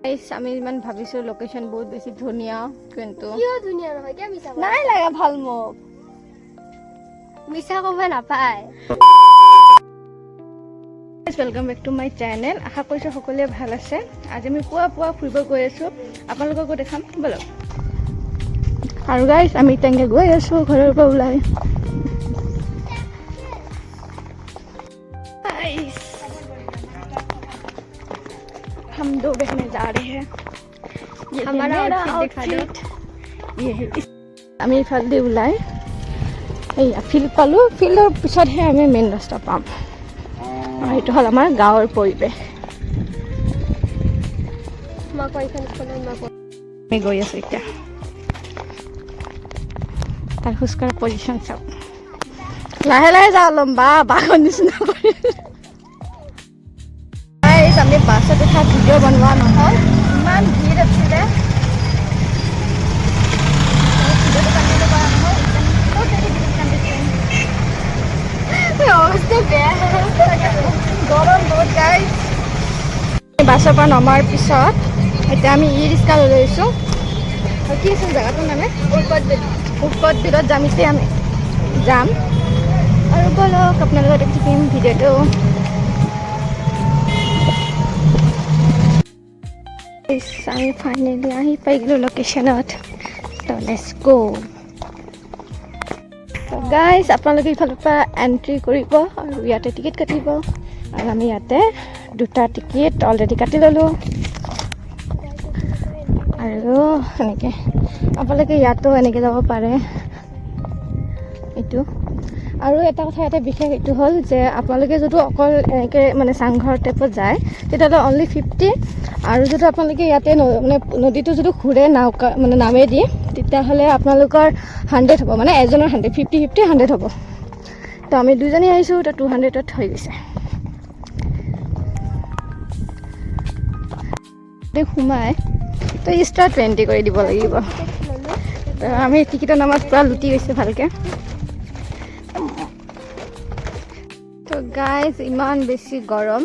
guys আমি ইমান ভাবিছো লোকেশন বহুত বেছি ধুনিয়া কিন্তু কিয় ধুনিয়া নহয় কি মিছা নাই লাগা ভাল মোক মিছা কব নাপায় welcome back to my channel আশা কৰিছো সকলোৱে ভাল আছে আজি আমি পুৱা ফুৰিব গৈ আছো আপোনালোককো দেখাম বলক আৰু গাইস আমি তেংগে গৈ আছো ঘৰৰ পৰা ওলাই गाइस हम दो बहनें जा रहे हैं ये हमारा मेरा आउटफिट दिखा आउटफिट ये है আমি ইফালে ওলাই এই ফিল্ড পালো ফিল্ডৰ পিছতহে আমি মেইন ৰাস্তা পাম আৰু এইটো হ'ল আমাৰ গাঁৱৰ পৰিৱেশ আমি গৈ আছো এতিয়া তাৰ খোজকাঢ়া পজিশ্যন চাওক লাহে লাহে যাওঁ লম্বা বাঘৰ নিচিনা কৰি আমি বাছত উঠা ভিডিঅ' বনোৱা নহ'ল ইমান ভিৰ আছিলে গৰম বহুত গাইছ বাছৰ পৰা নমাৰ পিছত এতিয়া আমি ই ৰিক্সা লৈ লৈছোঁ কি আছিল জেগাটোৰ নামে উৎপত বিলত যাম এতিয়া আমি যাম আৰু বলক আপোনালোকে দেখি থাকিম ভিডিঅ'টো আমি ফাইনেলি আহি পাই গ'লোঁ লোকেশ্যনত লেটছ গো গাইজ আপোনালোকে ইফালৰ পৰা এণ্ট্ৰি কৰিব আৰু ইয়াতে টিকেট কাটিব আৰু আমি ইয়াতে দুটা টিকেট অলৰেডি কাটি ল'লোঁ আৰু এনেকৈ আপোনালোকে ইয়াতো এনেকৈ যাব পাৰে এইটো আৰু এটা কথা ইয়াতে বিশেষ এইটো হ'ল যে আপোনালোকে যদি অকল এনেকৈ মানে চাংঘৰ টাইপত যায় তেতিয়াহ'লে অনলি 50 আৰু যদি আপোনালোকে ইয়াতে মানে নদীটো যদি ঘূৰে নাওকা মানে নাৱেদি তেতিয়াহ'লে আপোনালোকৰ 100 হ'ব মানে এজনৰ 100 50 100 হ'ব তো আমি দুজনী আহিছোঁ তো 200ত হৈ গৈছে সোমাই তো এক্সট্ৰা 20 কৰি দিব লাগিব তো আমি টিকেটৰ নামত পূৰা লুটি গৈছে ভালকৈ তো গাইজ ইমান বেছি গৰম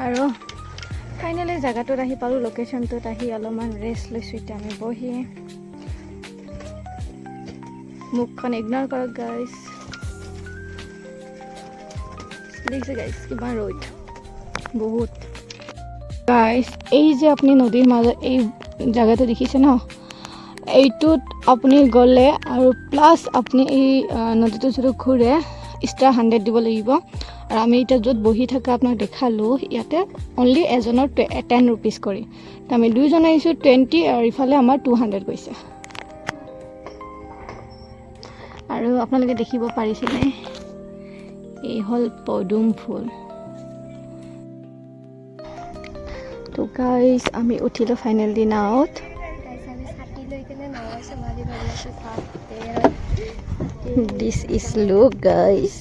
আৰু ফাইনেলি জেগাটোত আহি পালোঁ লোকেশ্যনটোত আহি অলপমান ৰেষ্ট লৈছোঁ এতিয়া আমি বহি মুখখন ইগন'ৰ কৰক গাইজ দেখিছে গাইজ কিমান ৰ'দ বহুত গাইজ এই যে আপুনি নদীৰ মাজত এই জেগাটো দেখিছে ন এইটোত আপুনি গ'লে আৰু প্লাছ আপুনি এই নদীটো যদি ঘূৰে এক্সট্ৰা 100 দিব লাগিব আৰু আমি এতিয়া য'ত বহি থকা আপোনাক দেখালোঁ ইয়াতে অনলি এজনৰ 10 ৰুপিজ কৰি তো আমি দুইজন আহিছোঁ 20 আৰু ইফালে আমাৰ 200 গৈছে আৰু আপোনালোকে দেখিব পাৰিছিলে এই হ'ল পদুম ফুল তো গাইজ আমি উঠিলোঁ ফাইনেলি নাওত this is look guys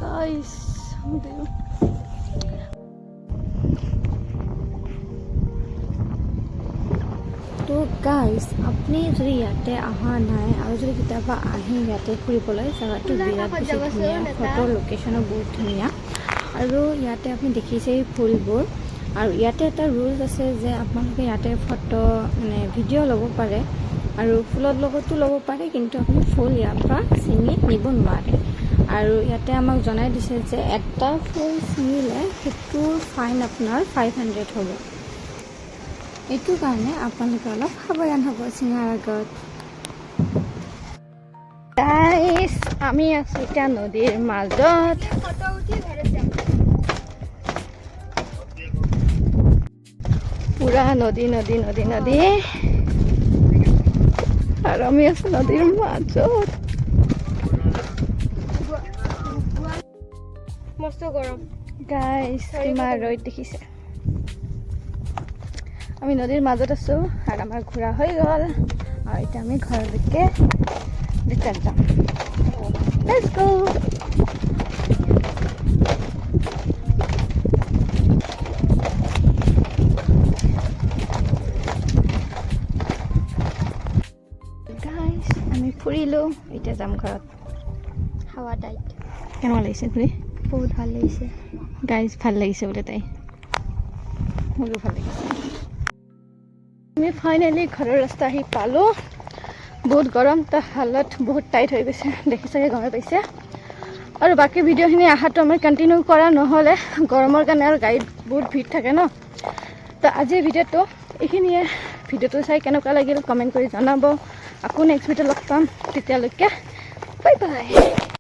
guys তো গাইজ আপুনি যদি ইয়াতে অহা নাই আৰু যদি কেতিয়াবা আহি ইয়াতে ফুৰিবলৈ জেগাটো বিৰাট বেছি ধুনীয়া ফটোৰ লোকেশ্যনো বহুত ধুনীয়া আৰু ইয়াতে আপুনি দেখিছে ফুলবোৰ আৰু ইয়াতে এটা ৰুলছ আছে যে আপোনালোকে ইয়াতে ফটো মানে ভিডিঅ' ল'ব পাৰে আৰু ফুলৰ লগতো ল'ব পাৰে কিন্তু আপুনি ফুল ইয়াৰ পৰা ছিঙি নিব নোৱাৰে আৰু ইয়াতে আমাক জনাই দিছে যে এটা ফুল ছিঙিলে সেইটোৰ ফাইন আপোনাৰ 500 হ'ব এইটো কাৰণে আপোনালোকে অলপ সাৱধান হ'ব ছিঙাৰ আগত গাইজ আমি আছোঁ এতিয়া নদীৰ মাজত পুৰা নদী নদী নদী নদী আৰু আমি আছোঁ নদীৰ মাজত মস্ত গৰম গাইজ কিমান ৰ'দ দেখিছে আমি নদীৰ মাজত আছোঁ আৰু আমাৰ ঘূৰা হৈ গ'ল আৰু এতিয়া আমি ঘৰলৈকে ৰিটাৰ্ণ যাম লেটছ গো গাইজ আমি ফুৰিলোঁ এতিয়া যাম ঘৰত হাৱা টাইট কেনেকুৱা লাগিছে ঘূৰি বহুত ভাল লাগিছে গাইজ ভাল লাগিছে বোলে তাই মোৰো ভাল লাগিছে আমি ফাইনেলি ঘৰৰ ৰাস্তা আহি পালোঁ বহুত গৰম তাৰ হালত বহুত টাইট হৈ গৈছে দেখি চাগে গমে পাইছে আৰু বাকী ভিডিঅ'খিনি আহাটো আমি কণ্টিনিউ কৰা নহ'লে গৰমৰ কাৰণে আৰু গাড়ীত বহুত ভিৰ থাকে ন তো আজিৰ ভিডিঅ'টো এইখিনিয়ে ভিডিঅ'টো চাই কেনেকুৱা লাগিল কমেণ্ট কৰি জনাব আকৌ নেক্সট ভিডিঅ' লগ পাম তেতিয়ালৈকে বাই বাই